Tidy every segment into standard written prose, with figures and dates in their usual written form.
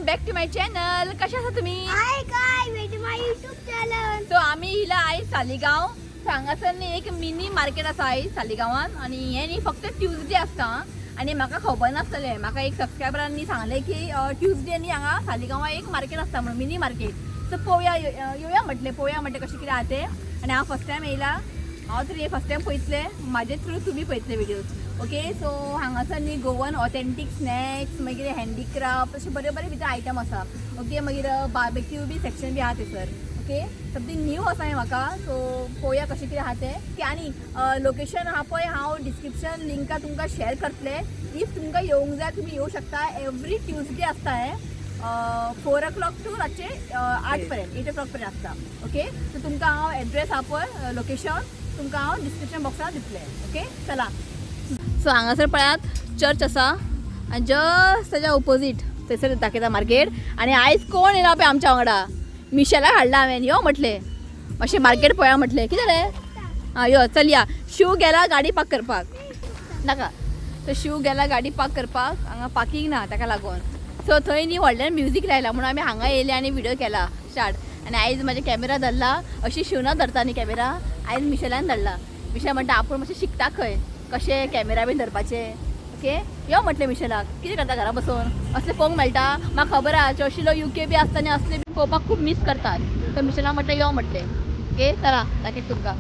Welcome back to my channel. कशा आहात तुम्ही? हाय काय वेट माय YouTube चॅनल. सो आम्ही हिला आहे सालिगांव हांगासरनी एक मिनी मार्केट आसा आहे सालिगांवान आणि हे न्ही फक्त ट्यूजडे आसता आणि म्हाका खबर नासलें. म्हाका एक सबस्क्रायबरांनी सांगलें की ट्यूजडे न्ही हांगा सालिगांवां एक मार्केट आसता म्हणून मिनी मार्केट. सो पळोवया येवया म्हटलें कशें कितें आहा तें. आनी हांव फर्स्ट टायम येयला. हांव तरी हे फर्स्ट टायम पळयतलें. म्हाजे थ्रू तुमी पळयतले विडियोज. ओके सो हांगासर न्ही गोवन ऑथेंटीक स्नॅक्स मागीर हँडीक्राफ्ट अशे बरे बरे भितर आयटम आसा. ओके मागीर बार्बेक्यू बी सेक्शन बी आहा थंयसर. ओके समथींग न्यू आसा हें म्हाका. सो पळोवया कशें कितें आहा तें. आनी लोकेशन आहा पळय हांव डिस्क्रिप्शन लिंकां तुमकां शेअर करतलें. इफ तुमकां येवंक जाय तुमी येवं शकता. एवरी ट्यूजडे आसता हें 4 o'clock टू रातचे 8 पर्यंत 8 o'clock पर्यंत आसता. ओके सो तुमकां हांव एड्रेस आहा पळय लोकेशन तुमकां हांव डिस्क्रिप्शन बॉक्सार दितलें. ओके चला. सो हांगासर पळयात चर्च आसा आनी जस्ट ताच्या ऑपोजीट थंयसर दाखयता मार्केट. आनी आयज कोण येयला पळय आमच्या वांगडा मिशेलाक हाडला हांवें. यो म्हटलें मातशें मार्केट पळया म्हटलें. कितें रे आं यो चल या. शिव गेला गाडी पार्क करपाक नाका. तो शिव गेला गाडी पार्क करपाक. हांगा पार्किंग ना ताका लागून. सो थंय न्ही व्हडल्यान म्युजीक लायला म्हणून आमी हांगा येयले आनी व्हिडिओ केला स्टार्ट. आनी आयज म्हाजे कॅमेरा धरला. अशी शिवना धरता न्ही कॅमेरा आयज मिशेलान धरला. मिशेल म्हणटा आपूण मातशें शिकता खंय कशें कॅमेरा बीन धरपाचे. ओके यो म्हटलें मिशेलाक. कितें करता घरा बसून असलें पळोवंक मेळटा. म्हाका खबर आहा चर्चिलो UK बी आसता आनी असले बी पळोवपाक खूब मिस करतात. तर मिशेलाक म्हटलें यो म्हटलें. ओके चला दाखयता तुमकां.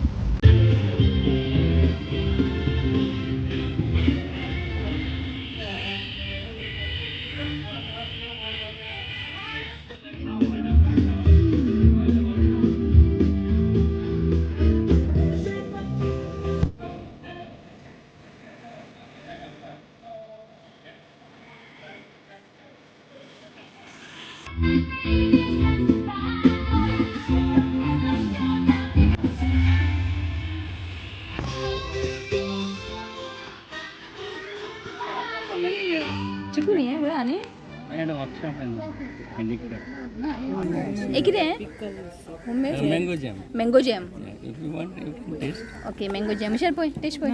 चिकू न्ही आहे आनी हे कितें Mango jam. Mango jam. Yeah, if you want, you can taste. Okay mango jam Michelle पळय टेस्ट पळय.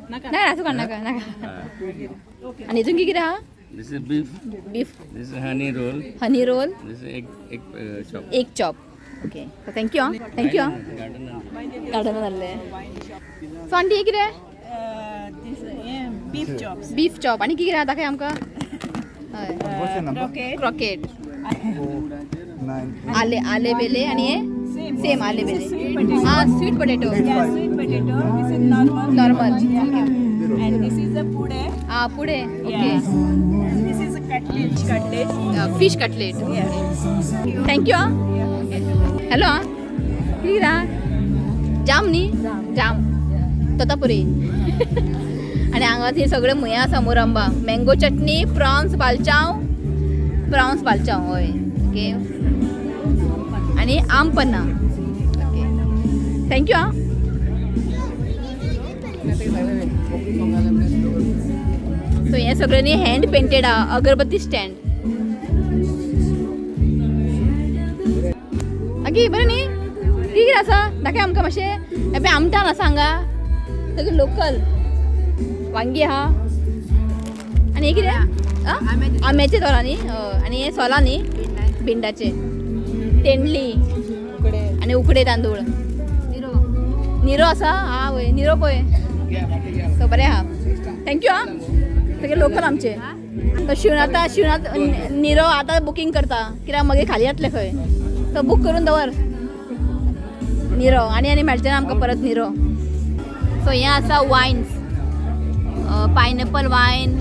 नाका असं काड नाका नाका. आनी हितून कितें आहा? This is beef. Beef This is honey roll. Honey roll This is egg chop. Egg chop. Okay so thank you आं थँक्यू आं. Garden. गार्डनान जाल्ले. सो आंटी हे कितें? Beef chops. Beef chop. आनी कितें आहा दाखय आमकां. हय क्रॉकेट आले बेले आनी हे सेम आले बेले. हां sweet potato. Yeah, sweet potato. This is normal. Normal. And this is a pude. हां पुढे okay Yes. And this is a cutlet. Fish cutlet. Yeah. Thank you आं. हॅलो आं कितें आहा? जाम न्ही जाम तोतापुरी. आनी हांगा थंय सगळे मुये आसा मुरंबा मँगो चटणी प्रॉन्स बालचाव हय. ओके आनी आम पन्ना. ओके थँक्यू आं. सो हें सगळें न्ही हँड पेंटेड आहा अगरबत्ती स्टँड. आगे बरें न्ही कितें आसा दाखय आमकां मातशें. हे पळय आमटान आसा हांगा सगळें लोकल. वांगी आहा आनी हे कितें आंब्याचे तोरां न्ही. आनी हे सोलां न्ही भिंडाचे. तेंडली आनी उकडे तांदूळ. निरो आसा. हा वय निरो पळय. सो बरें आहा थँक्यू आं. सगळे लोकल आमचे. तो शिवनाथ निरो आतां बुकींग करता कित्याक मागीर खाली जातले खंय. तो बूक करून दवर निरो आनी मेळचें ना आमकां परत निरो. सो हें आसा वायन्स. पायनॅपल वायन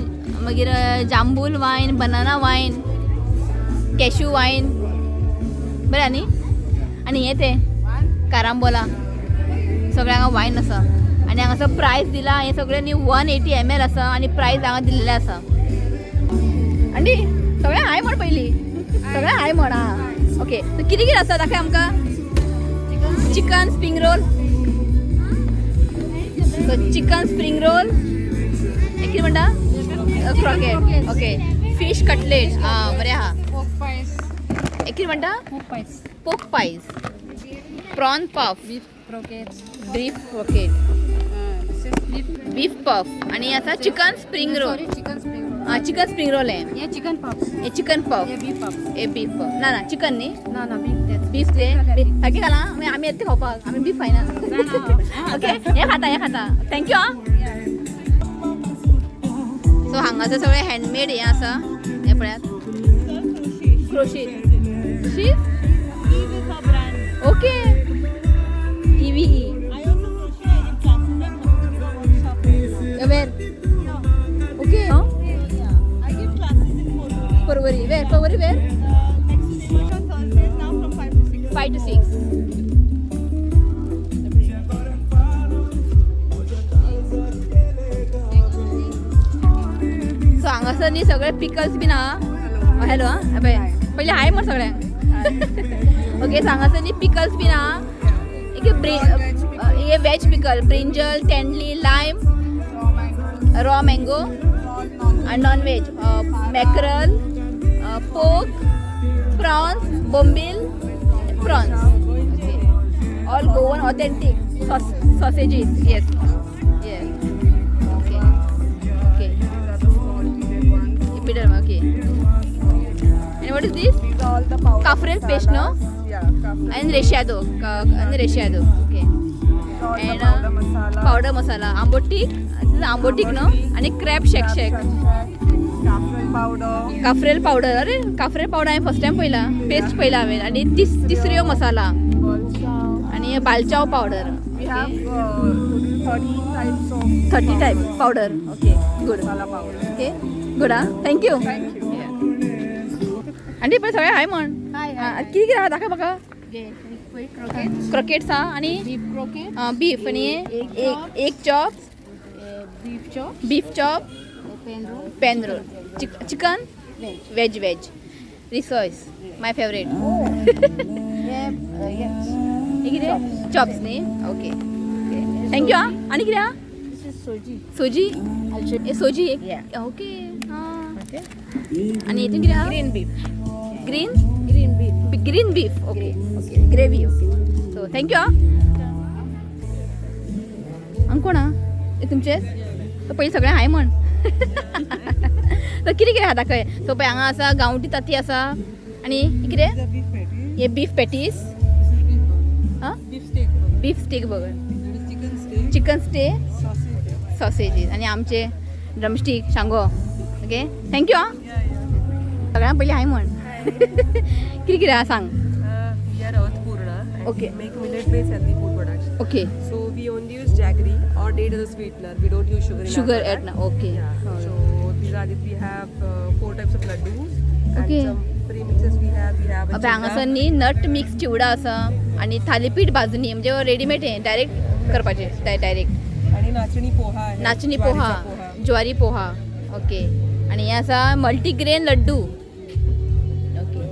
मागीर जांबूल वायन बनाना वायन कॅशू वायन बरें न्ही. आनी हें तें कारांबोला सगळें हांगा वायन आसा. आनी हांगासर प्रायस दिला. हें सगळें न्ही 180 ml आसा आनी प्रायस हांगा दिल्लें आसा. आंटी सगळें हाय म्हण पयली सगळें हाय म्हण. आं ओके सो कितें कितें आसा दाखय आमकां. Chicken spring role. So chicken spring role. हे कितें म्हणटा क्रॉकेट. Okay fish cutlet. हां बरें आहा. हे कितें म्हणटा pork pies. Prawn puff. Beef croquette. Beef puff आणि असा chicken spring roll chicken spring chicken spring roll आहे ये चिकन पफ्स हे चिकन पफ ये बीफ पफ्स हे बीफ पफ ना ना चिकन न्ही ना ना बीफ बीफ ते सारकें घाला आमी येता खावपाक आमी बीफ खायना ओके हे खाता थँक्यू आं सो हांगासर सगळें हँडमेड हें आसा हे पळयात क्रोशीट ओके EVE वेर ओके परवरी वेर 5 to 6 सो हांगासर न्ही सगळे पिकल्स बीन आहा हॅलो आं पहिले हाय म्हण सगळ्यांक ओके हांगासर न्ही पिकल्स बीन आहा एक वेज पिकल ब्रिंजल टेंडली लायम रॉ मँगो आणि non veg mackerel pork prawns बोंबील prawns all Goan authentic sausages yes yes okay okay epiderm okay and what is this All the powder Caffrey paste no Yeah, Caffrey. and reshado okay All the and powder masala. powder masala ambotik this is ambotik no आणि crab shake Caffrey powder. Cafreal powder अरे cafreal powder हांवें first time पयला paste पयला हांवें आणि तिसऱ्यो मसाला आणि बालचाव powder We have 30 types of 30 type powder okay good masala powder. Okay good ah thank you Thank you. Aunty पळय सगळें हाय म्हण हाय कितें कितें आहा दाखय म्हाका क्रोकेट क्रॉकेट्स आहा आणि बीफ क्रोकेट बीफ आणि एक chop beef chop beef chop pan roll pan roll chicken veg रिसॉयस माय फेवरेट हे कितें चॉप्स न्ही ओके थँक्यू आं आनी कितें आहा दिस इज सोजी सोजी हे सोजी ओके हां आणि हितून कितें आहा green beef green beef green beef okay okay gravy okay so thank you आं आनी कोण आहा हे तुमचेच तो पयलीं सगळें हाय म्हण तो कितें कितें आहा दाखय तो पळय हांगा आसा गांवठी ताती आसा आनी कितें The beef patty. हे बीफ पॅटीस हां Beef steak. बीफ स्टीक बघ Chicken steak. Chicken stay Sausage. सॉसेजीस आणि आमचे ड्रमस्टीक शांगो ओके थँक्यू आं Yeah, yeah. सगळ्यां पयलीं हाय म्हण कितें कितें आहा सांग We are Earthpurna and Okay. we make millet-based healthy food products. Okay So we only use jaggery or date as a sweetener. We don't use sugar in sugar our add ना product. Okay Yeah. So these are we have 4 types of laddus Okay. and some premixes we have. We have a आता हांगासर chilla. न्ही nut mix चिवडा आसा आणि थालीपीठ भाजणी म्हणजे readymade हे direct करपाचे direct आणि नाचणी पोहा आहे. नाचणी ज्वारीचा पोहा ज्वारी पोहा ओके आणि हे आसा multigrain laddoo okay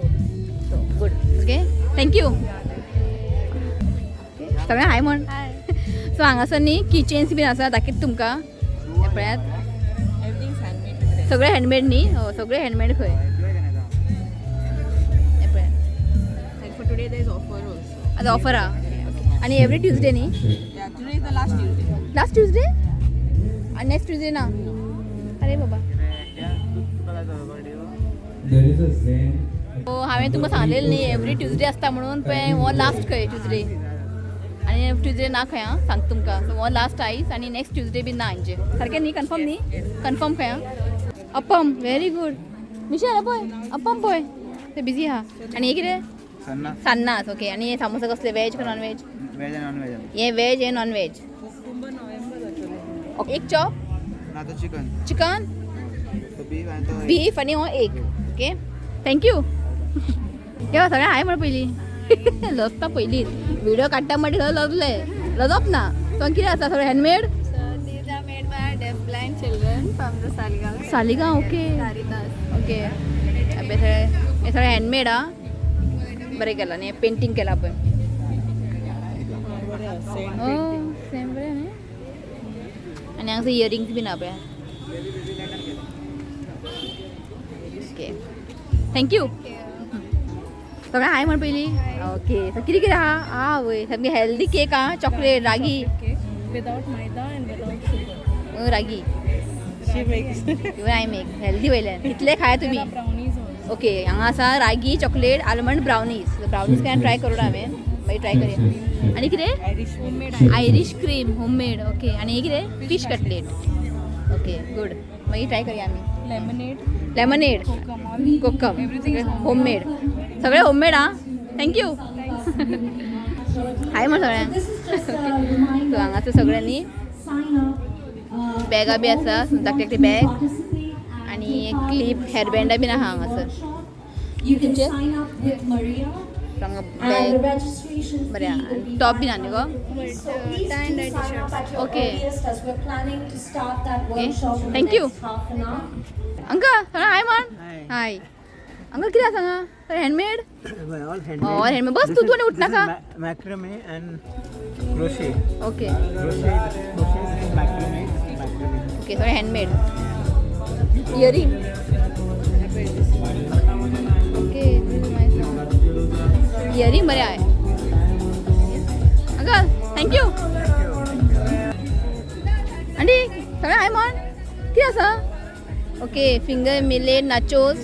so good okay thank you सगळें हाय म्हण सो हांगासर न्ही किचन्स बीन आसा दाखयता तुमकां हे पळयात Everything's handmade with it. सगळे हँडमेड न्ही हो सगळे हँडमेड खंय हे पळयात And for today there is offer also. आतां ऑफर आहा आणि एवरी ट्युजडे न्ही Yeah, today is the last Tuesday. Last Tuesday आणि नेक्स्ट ट्युजडे ना अरे बाबा हो हांवें तुमकां सांगलेलें न्ही एवरी ट्युजडे आसता म्हणून पळय हो लास्ट खंय ट्युजडे आणि ट्युजडे ना खंय आं सांगता तुमकां सो हो लास्ट आयज आणि नेक्स्ट ट्युजडे बी ना हांचे सारकें न्ही कन्फर्म न्ही कन्फर्म खंय आं अप्पम व्हेरी गूड मिशेल पळय अप्पम पळय ते बिजी आहा आणि हे कितें सान्नास ओके आणि हे सामोसा कसले वेज का नॉन वेज वेज आणि नॉन वेज हे वेज हे नॉन वेज एक चॉप आता चिकन चिकन तो बीफ आणि तो बीफ आणि हो एक ओके थँक्यू तेव्हा सगळें हाय म्हण पयलीं लजता पयलींच व्हिडिओ काडटा म्हणटा थंय लजले लजप ना तो कितें आसा सगळें handmade These are made by deafblind children from the Saligaon. Saligao okay Caritas. Okay हे सगळें हँडमेड आं बरें केलां न्ही पेंटींग केलां आपण हो सेम बरें न्ही आनी हांगा इयरिंग्स बीन आहा पळय ओके थँक्यू सगळें हाय म्हण पयलीं ओके सो कितें कितें आहा आं वय सामकी हेल्दी केक आहा chocolate ragi without maida and without sugar. Ragi She makes. Even I make healthy वयल्यान कितले खाय तुम्ही There are brownies also. Okay हांगा आसा रागी चॉकलेट आल्मंड ब्रावनीज ब्रावनीज काय ट्राय करूं हांवें मागीर ट्राय करया आनी कितें Irish homemade. Irish cream homemade okay आणि हे कितें फिश कटलेट ओके गुड मागीर ट्राय करया आमी Lemonade. Lemonade Kokum. All. Kokum Everything is homemade सगळे होममेड हा थँक्यू हाय म्हण सगळ्यांक सो हांगासर सगळ्यांनी बॅगा बी आसा धाकटी धाकटी बॅग आणि क्लिप हेअरबँडा बीन आहा हांगासर You can sign up with Maria हांगा and the बॅग registration बरें fee आहा will be टॉप बीन आहा न्ही गो So please tie and do dye sign up at your Okay. earliest as we're planning to start that Okay. workshop in Thank the you. next half an hour. Uncle सगळ्यां हाय म्हण hi uncle कितें आसा हांगा handmade All handmade. हय handmade बस तूं तूं उठनाका Macrame and crochet. Okay Crochet, macrame. Okay सगळें handmade earring okay earring बरें आहे अंकल थँक्यू आंटी सगळें हाय म्हण कितें आसा ओके फिंगर मिलेट नाचोस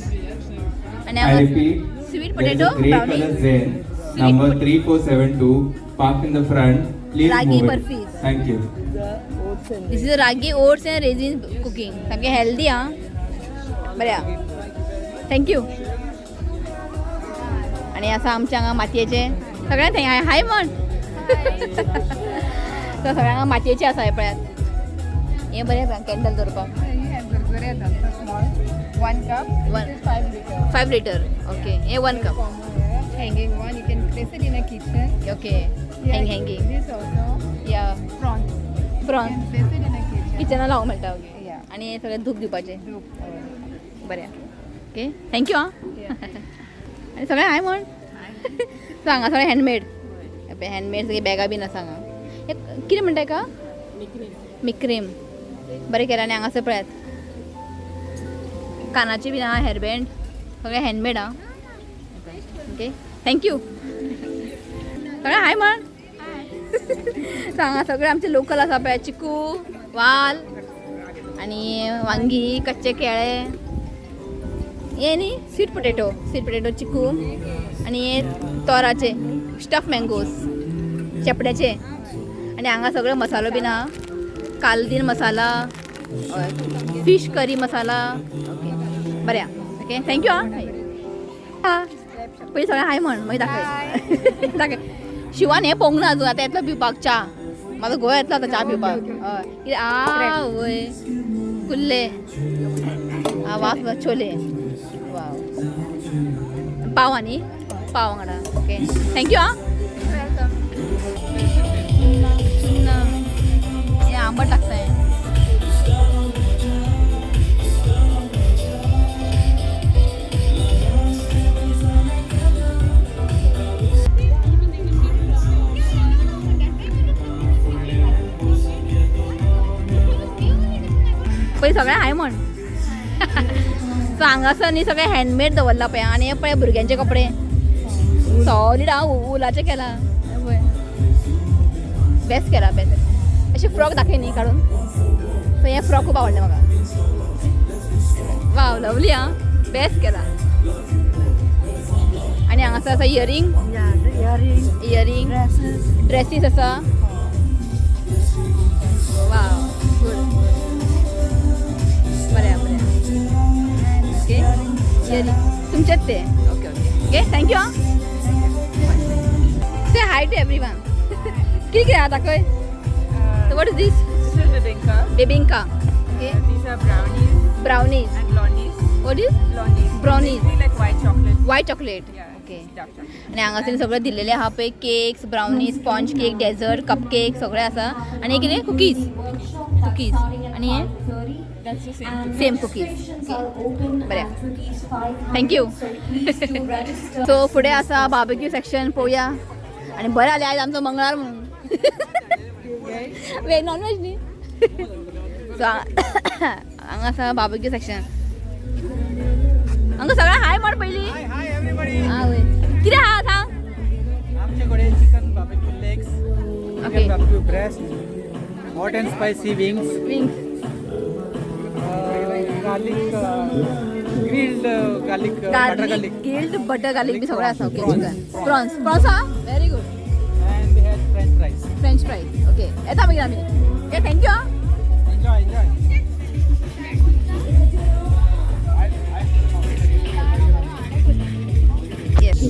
आणि I repeat, sweet there is potato a grey brownie color van, number 3472, parked in the front. Please Ragi move it. burfis. Thank you. This is ragi oats and resin cooking सामकें healthy आं बरें आं thank you आनी आसा आमचे हांगा मातयेचे सगळ्यांक thank हाय म्हण so सगळ्यांक हांगा मातयेचे आसा हे पळयात हें बरें कॅन्डल दवरपाक You have Gurgure Danta small. 1 cup. One. This is 5 liter. 5 litre okay हे 1 cup Combo here. Hanging one. You can place it in a kitchen. Okay hanging This also. या Prawns. Prawn You can place it in a kitchen. किचनाक लावंक मेळटा okay Yeah. आनी हे सगळें धूप दिवपाचें Soup. बरें ओके थँक्यू आं आनी सगळें हाय म्हण सो हांगा सगळें हँडमेड हँडमेड सगळी बॅगा बीन आसा हांगा हे कितें म्हणटा हेका मिक्रीम बरें केलें आनी हांगासर पळयात कानाची बीन आहा हेअरबँड सगळें हँडमेड आहा ओके थँक्यू सगळें हाय म्हण सो हांगा सगळें आमचे लोकल आसा पळय चिकू वाल आनी वांगी कच्चे केळे हे न्ही स्वीट पोटॅटो चिकू आनी हे तोराचे स्टफ मँगोज शेपड्याचे आनी हांगा सगळो मसालो बीन आहा कालदीन मसाला फिश करी मसाला ओके बरें आहा ओके थँक्यू आं पयलीं सगळें हाय म्हण मागीर दाखय दाखय शिवान हें पळोवंक ना अजून आतां येतलो पिवपाक च्या म्हाजो घोव येतलो आतां च्या पिवपाक हय कितें आवय कुल्ले वास छोले वाव पाव न्ही पाव वांगडा ओके थँक्यू आं हे आंबट लागता हें पळय सगळें हाय म्हण सो हांगासर न्ही सगळें हँडमेड दवरला पळय आनी हे पळय भुरग्यांचे कपडे सॉलीड हांव उलाचे केला पळय बेस्ट केला बेस्ट अशे फ्रॉक दाखय न्ही काडून सो हे फ्रॉक खूब आवडले म्हाका वाव लवली आं बेस्ट केला आनी हांगासर आसा इयरींग ड्रेसीस आसा वाव गुड बरें बरें ओके इयरींग तुमचेच ते ओके ओके ओके थँक्यू आं say hi to everyone कितें कितें आहा दाखय what is this This is bibinka. Bebinca okay These are brownies brownies and blondies. What is Blondies. Brownies. Basically like white chocolate. White chocolate Yeah. Okay Dark chocolate. आनी हांगासर सगळें दिल्लेलें आहा पळय cakes brownie sponge cake dessert cup cake सगळें आसा आनी कितें कुकीज आनी हे That's the same. Same cookies Registrations are open बरें. at rupees 500. Thank you So please do register. So फुडें आसा बार्बेक्यू सेक्शन पळोवया आनी बरें जालें आयज आमचो मंगळार म्हणून वेज नॉन वेज न्ही सो हांगा आसा बार्बेक्यू सेक्शन हांगा सगळें हाय म्हण पयलीं Hi everybody. आं वय कितें आहा सांग आमच्याकडे chicken barbecue legs okay barbecue breast hot and spicy wings, wings garlic, grilled garlic, butter garlic garlic, grilled butter garlic बी सगळें आसा ओके चिकन प्रॉन्स प्रॉन्स आहा very good and they had French fries. French fries okay येता मागीर आमी okay thank you आं Enjoy, enjoy. Yes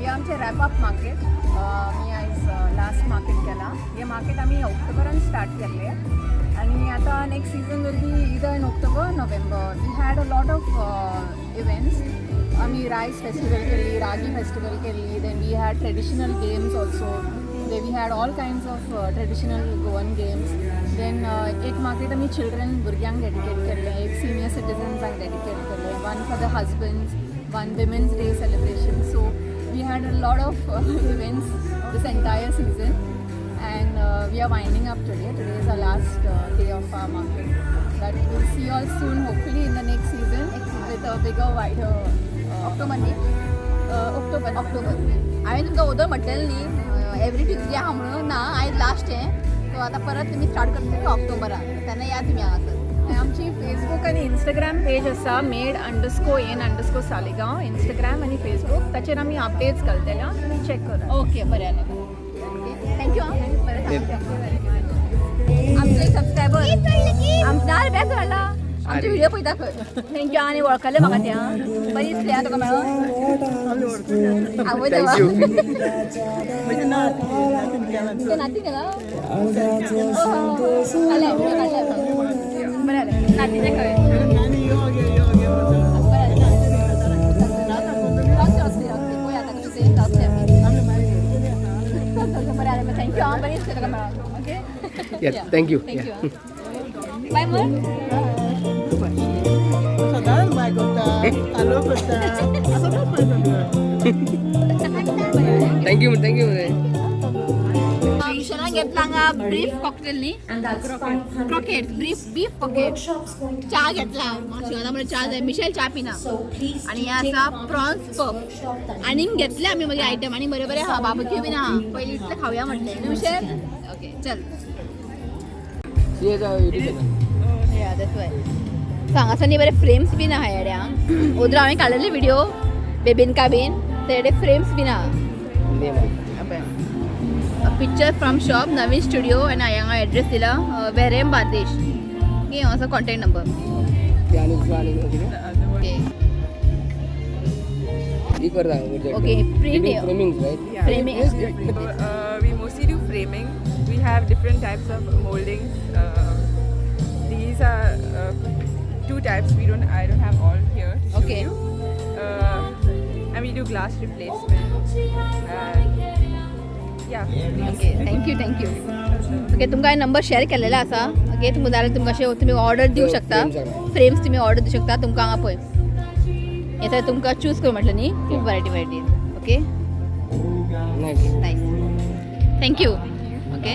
हे आमचे रॅपअप मार्केट मी आयज लास्ट मार्केट केला हे मार्केट आमी ऑक्टोबरान स्टार्ट केल्ले आणि आता next season will be either in October November we had a lot of events आम्ही रायस फेस्टिवल केली रागी फेस्टिवल केली then we had traditional games also they we had all kinds of traditional Goan games then एक market आमी children भुरग्यांक dedicate केल्ले एक senior सिटिझन्सांक डेडिकेट केल्ले one for the husbands one Women's Day celebration. So we had a lot of events this entire season, and we are winding up today. Today is our last day of our market. But we'll see you all soon, hopefully in the next season with a bigger, wider October. October. हांवें तुमकां other म्हटलेलें न्ही every Tuesday आहा म्हणून ना आयज last हें so आतां परत तुमी स्टार्ट करतले ऑक्टोबरान तेन्ना या तुमी हांगासर आमची फेसबूक आणि इंस्टाग्राम पेज आसा made_in_ सालिगांव इंस्टाग्राम आणि फेसबूक ताचेर आमी अपडेट्स घालतले तुमी चॅक करा ओके बरें थँक्यू आमचे सबस्क्रायबर आमदार बॅक घाला आमचे व्हिडिओ पळयता खंय थँक्यू आनी वळखले म्हाका त्या बरी दिसली आं तुका मेळून आवय देवा ते नाती गेला बरें जालें नातीचें खंय थँक्यू हां बरी दिसली तुका मेळून ओके थँक्यू बाय मग थँक्यू मिशनान घेतला हांगा ब्रीफ कॉकटेल न्ही And that's 500 croquet beef कॉकेट workshops going to चा घेतला शिवना म्हणजे चा जाय मिशेल चा पिना So please आणि हे take आसा part prawns in this puff workshop that आणि घेतले आमी मागीर आयटम आणि बरे बरे हा बाबक्यू बीन आहा पयलीं इतलें खावया म्हटलें न्ही मिशेल ओके चल या दॅट्स वाय सो हांगासर न्ही बरे फ्रेम्स बीन आहा हेड्या ओदर हांवें काडलेले व्हिडिओ बेबिनका बीन तेडे फ्रेम्स बीन आहा पिक्चर फ्रॉम शॉप नवीन स्टुडिओ आणि हांगा एड्रेस दिला वेरेम बार्देश की हांगासर contact number okay framing We mostly do framing. We have different types of moldings. These are two types. I don't have all here to show Okay. you. And we do glass replacement. Yeah. Okay thank you okay तुमकां हांवें number share केलेलो आसा okay तुमकां जाल्यार तुमकां अशें तुमी order दिवं शकता फ्रेम्स तुमी ऑर्डर दिवं शकता तुमकां हांगा पळय हे सगळें तुमकां चूज कर म्हटलें न्ही खूब variety okay nice thank you okay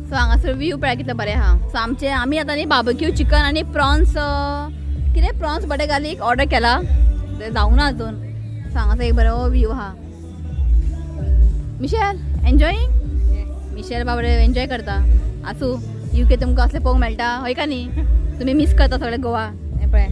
so हांगासर व्यू पळय कितलें बरें आहा सो आमी आतां न्ही बार्बेक्यू चिकन आनी प्रॉन्स कितें प्रॉन्स बटर गार्लिक ऑर्डर केला ते जावना अजून सो हांगासर एक बरो व्यू आहा मिशेल एन्जॉयींग मिशेल बाबडे एन्जॉय करता आसूं UK तुमकां असलें पळोवंक मेळटा हय का न्ही तुमी मिस करता सगळें गोवा हें पळय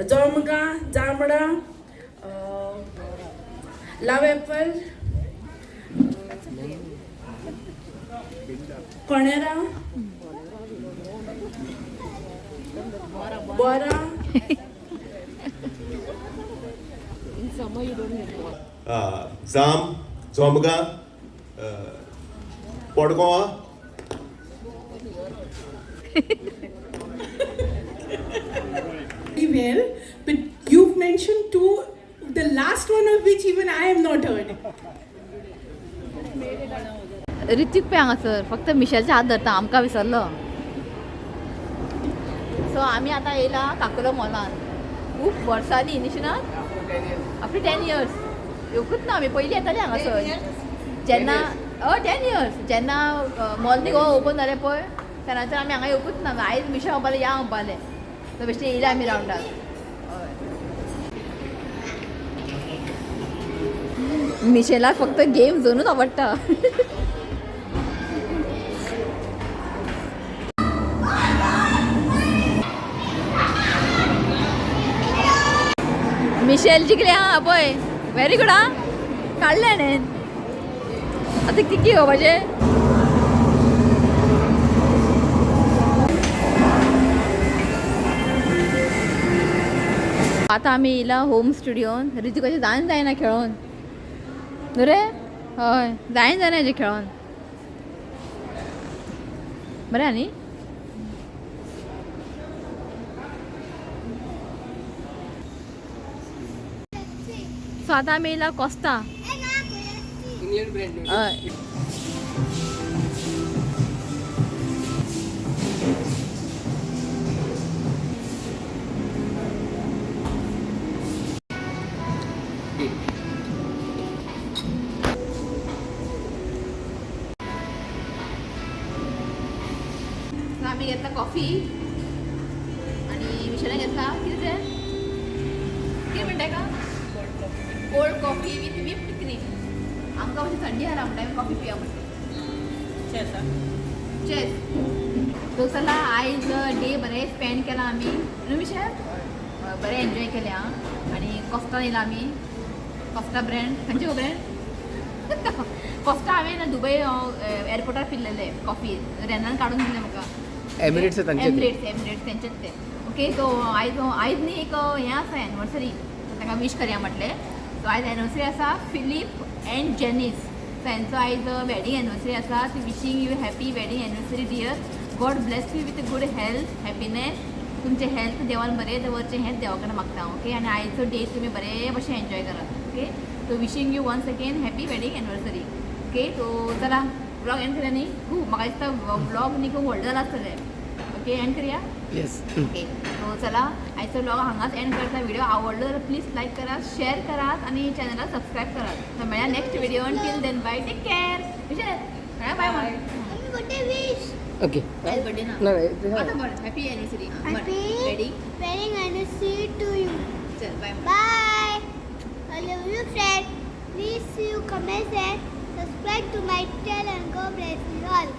जोमगा जांबळा लाव एप्पल कोणेरा बोरा जाम झोमगा पडगोवा very well, but you've mentioned two, the last one of which even I have not heard. Hrithik पे हांगासर फक्त मिशेलच्या हात धरता आमकां विसरलो. सो आमी आतां येयला काकुलो मॉलान खूब वर्सांनी निशनाथ आफ्टर 10 years येवकूच ना आमी पयलीं येतालीं हांगासर जेन्ना 10 years जेन्ना मॉल न्ही गो ओपन जालें पळय तेन्नाच्यान आमी हांगा येवकूच ना आयज मिशा म्हणपालें या म्हणपालें सो बेश्टें येयल्या आमी रावंडाक. मिशेलाक फक्त गेम जोनूच आवडटा. मिशेल जिंकले हा पळय व्हेरी गुड हा काडलें हाणें. आतां कितें घेवपाचें आतां आमी येयला होम स्टुडियोन. ऋतुकाचें जायना खेळोन न्हू रे. हय जायना हेजें खेळोन बरें हा न्ही. सो आतां आमी येयला कोस्ता. हय आमी घेतला कॉफी आनी मिशेलान घेतला कितें तें कितें म्हणटाय का cold coffee with whipped cream. आमकां मातशी थंडी आहा म्हणटा आमी कॉफी पिया म्हणटा चेस. सो चला आयज डे बरें स्पेंड केला आमी न्हू मिशेल. बरें एन्जॉय केलें आं. आनी कोस्टा येयला आमी कोस्टा ब्रँड खंयचे गो ब्रँड कोस्टा हांवें ना दुबय एअरपोर्टार पिल्लेले कॉफी रेनान काडून दिले म्हाका. एमिरेट्स तेंचेच ते. ओके सो आयज न्ही एक हें आसा एनिवर्सरी ताका विश करया म्हटलें. सो आयज एनिवर्सरी आसा फिलीप एंड जेनीस. सो हेंचो आयज वेडींग एनिवर्सरी आसा. ती wishing you happy wedding anniversary dear. God bless you with good health happiness. तुमचें हेल्थ देवान बरें दवरचें हेंच देवा कडेन मागता. ओके आनी आयचो डे तुमी बरे भशेन एन्जॉय करात. Okay so wishing you once again happy wedding anniversary. Okay so चला ब्लॉग एंड करूया न्ही. खूब म्हाका दिसता ब्लॉग न्ही खूब व्हडलो जाला आसतलें. ओके एंड करूया. येस ओके सो चला आयचो ब्लॉग हांगाच एंड करता. व्हिडिओ आवडलो जाल्यार प्लीज लायक करात शेअर करात आनी चॅनलाक सबस्क्रायब करात. सो मेळया next video. Till then bye take care. विशेष बाय बाय. Okay. आयज बर्थडे ना आतां बरें happy anniversary. Wedding anniversary to you. चल bye. Bye. I love you, friend. Please see you, comment and subscribe to my channel and God bless you all.